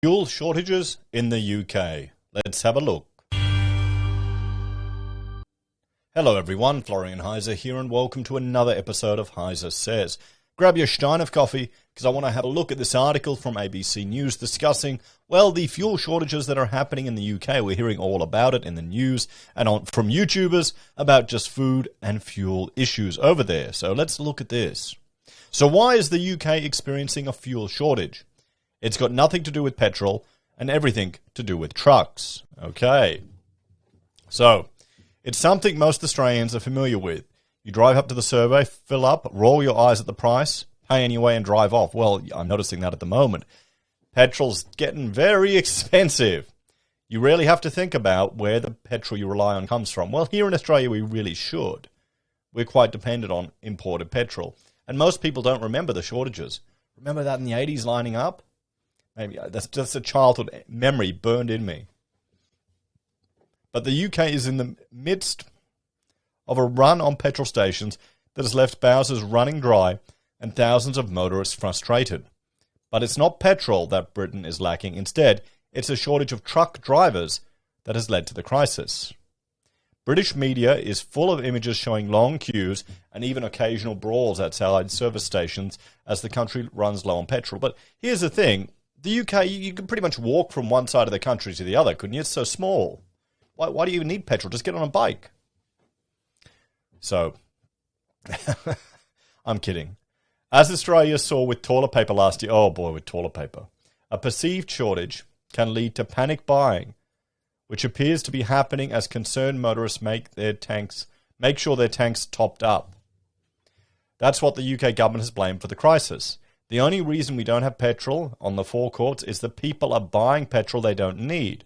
Fuel shortages in the UK. Let's have a look. Hello everyone, Florian.heise here and welcome to another episode of HeiseSays. Grab your stein of coffee because I want to have a look at this article from ABC News discussing, well, the fuel shortages that are happening in the UK. We're hearing all about it in the news and from YouTubers about just food and fuel issues over there. So let's look at this. So why is the UK experiencing a fuel shortage? It's got nothing to do with petrol and everything to do with trucks. Okay. So, it's something most Australians are familiar with. You drive up to the survey, fill up, roll your eyes at the price, pay anyway and drive off. Well, I'm noticing that at the moment. Petrol's getting very expensive. You really have to think about where the petrol you rely on comes from. Well, here in Australia, we really should. We're quite dependent on imported petrol. And most people don't remember the shortages. Remember that in the 80s lining up? Maybe that's just a childhood memory burned in me. But the UK is in the midst of a run on petrol stations that has left Bowsers running dry and thousands of motorists frustrated. But it's not petrol that Britain is lacking. Instead, it's a shortage of truck drivers that has led to the crisis. British media is full of images showing long queues and even occasional brawls outside service stations as the country runs low on petrol. But here's the thing. The UK, you can pretty much walk from one side of the country to the other, couldn't you? It's so small. Why do you even need petrol? Just get on a bike. So, I'm kidding. As Australia saw with toilet paper last year, oh boy, with toilet paper, a perceived shortage can lead to panic buying, which appears to be happening as concerned motorists make sure their tanks topped up. That's what the UK government has blamed for the crisis. The only reason we don't have petrol on the forecourts is that people are buying petrol they don't need,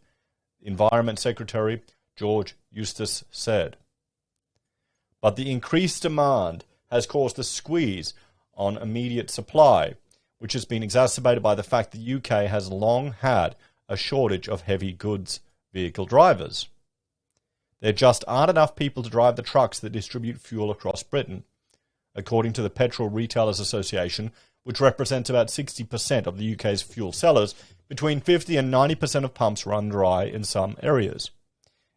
Environment Secretary George Eustace said. But the increased demand has caused a squeeze on immediate supply, which has been exacerbated by the fact the UK has long had a shortage of heavy goods vehicle drivers. There just aren't enough people to drive the trucks that distribute fuel across Britain, according to the Petrol Retailers Association, which represents about 60% of the UK's fuel sellers. Between 50 and 90% of pumps run dry in some areas.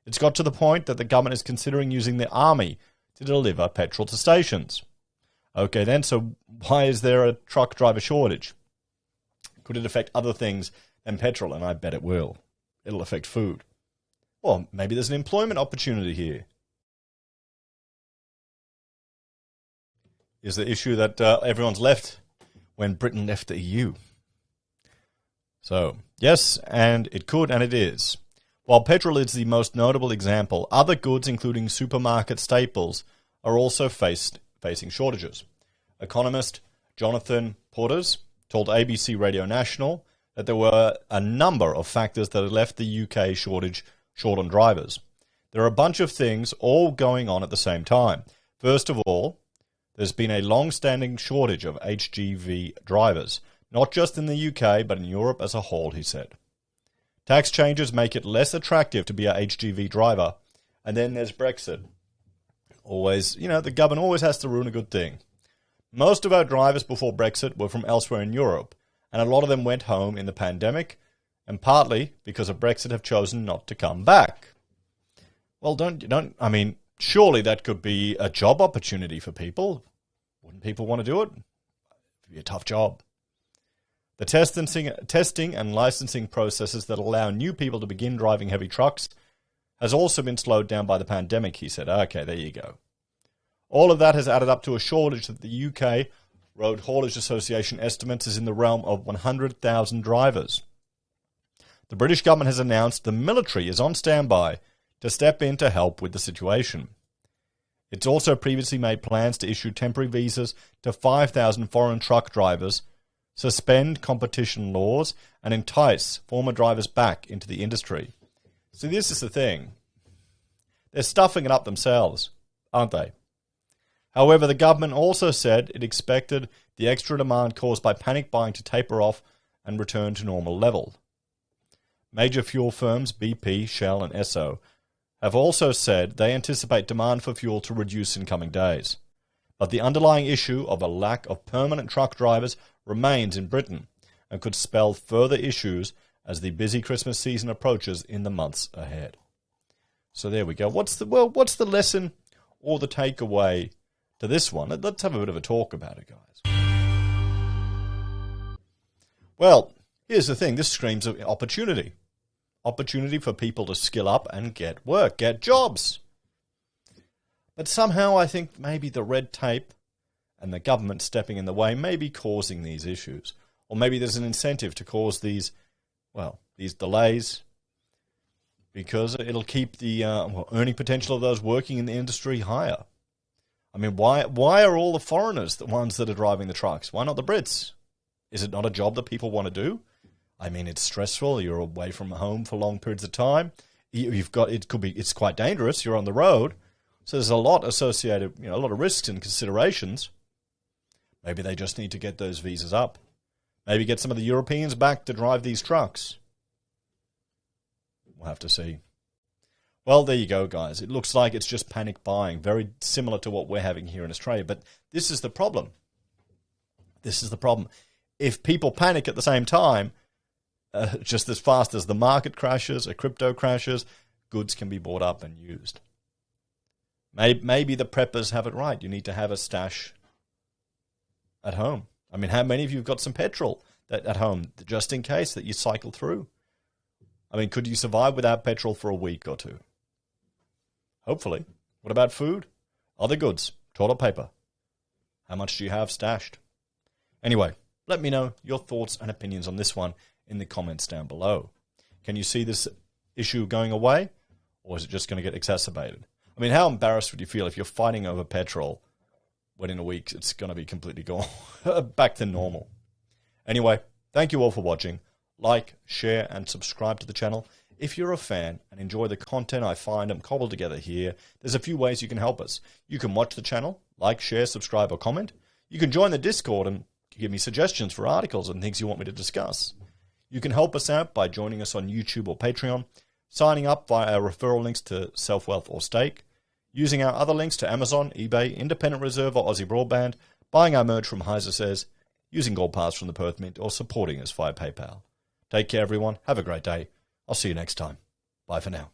It's got to the point that the government is considering using the army to deliver petrol to stations. Okay then, so why is there a truck driver shortage? Could it affect other things than petrol? And I bet it will. It'll affect food. Well, maybe there's an employment opportunity here. Is the issue that everyone's left when Britain left the EU. So, yes, and it could, and it is. While petrol is the most notable example, other goods, including supermarket staples, are also facing shortages. Economist Jonathan Porters told ABC Radio National that there were a number of factors that had left the UK short on drivers. There are a bunch of things all going on at the same time. First of all, there's been a long-standing shortage of HGV drivers, not just in the UK, but in Europe as a whole, he said. Tax changes make it less attractive to be a HGV driver. And then there's Brexit. Always, the government always has to ruin a good thing. Most of our drivers before Brexit were from elsewhere in Europe, and a lot of them went home in the pandemic, and partly because of Brexit have chosen not to come back. Well, surely that could be a job opportunity for people. Wouldn't people want to do it? It'd be a tough job. The testing and licensing processes that allow new people to begin driving heavy trucks has also been slowed down by the pandemic, he said. Okay, there you go. All of that has added up to a shortage that the UK Road Haulage Association estimates is in the realm of 100,000 drivers. The British government has announced the military is on standby to step in to help with the situation. It's also previously made plans to issue temporary visas to 5,000 foreign truck drivers, suspend competition laws, and entice former drivers back into the industry. So this is the thing. They're stuffing it up themselves, aren't they? However, the government also said it expected the extra demand caused by panic buying to taper off and return to normal level. Major fuel firms BP, Shell, and Esso have also said they anticipate demand for fuel to reduce in coming days. But the underlying issue of a lack of permanent truck drivers remains in Britain and could spell further issues as the busy Christmas season approaches in the months ahead. So there we go. What's the lesson or the takeaway to this one? Let's have a bit of a talk about it, guys. Well, here's the thing. This screams of opportunity. Opportunity for people to skill up and get work, get jobs. But somehow I think maybe the red tape and the government stepping in the way may be causing these issues. Or maybe there's an incentive to cause these delays, because it'll keep the earning potential of those working in the industry higher. I mean, why are all the foreigners the ones that are driving the trucks? Why not the Brits? Is it not a job that people want to do? I mean, it's stressful. You're away from home for long periods of time. It's quite dangerous. You're on the road. So there's a lot associated, a lot of risks and considerations. Maybe they just need to get those visas up. Maybe get some of the Europeans back to drive these trucks. We'll have to see. Well, there you go, guys. It looks like it's just panic buying, very similar to what we're having here in Australia. But this is the problem. This is the problem. If people panic at the same time, just as fast as the market crashes, a crypto crashes, goods can be bought up and used. Maybe the preppers have it right. You need to have a stash at home. I mean, how many of you have got some petrol at home, just in case, that you cycle through? I mean, could you survive without petrol for a week or two? Hopefully. What about food? Other goods? Toilet paper? How much do you have stashed? Anyway, let me know your thoughts and opinions on this one in the comments down below. Can you see this issue going away, or is it just going to get exacerbated? I mean, how embarrassed would you feel if you're fighting over petrol when in a week it's going to be completely gone back to normal? Anyway, thank you all for watching. Like, share, and subscribe to the channel. If you're a fan and enjoy the content I find and cobble together here, there's a few ways you can help us. You can watch the channel, like, share, subscribe, or comment. You can join the Discord and give me suggestions for articles and things you want me to discuss. You can help us out by joining us on YouTube or Patreon, signing up via our referral links to SelfWealth or Stake, using our other links to Amazon, eBay, Independent Reserve, or AussieBroadband, buying our merch from HeiseSays, using Gold Pass from the Perth Mint, or supporting us via PayPal. Take care, everyone. Have a great day. I'll see you next time. Bye for now.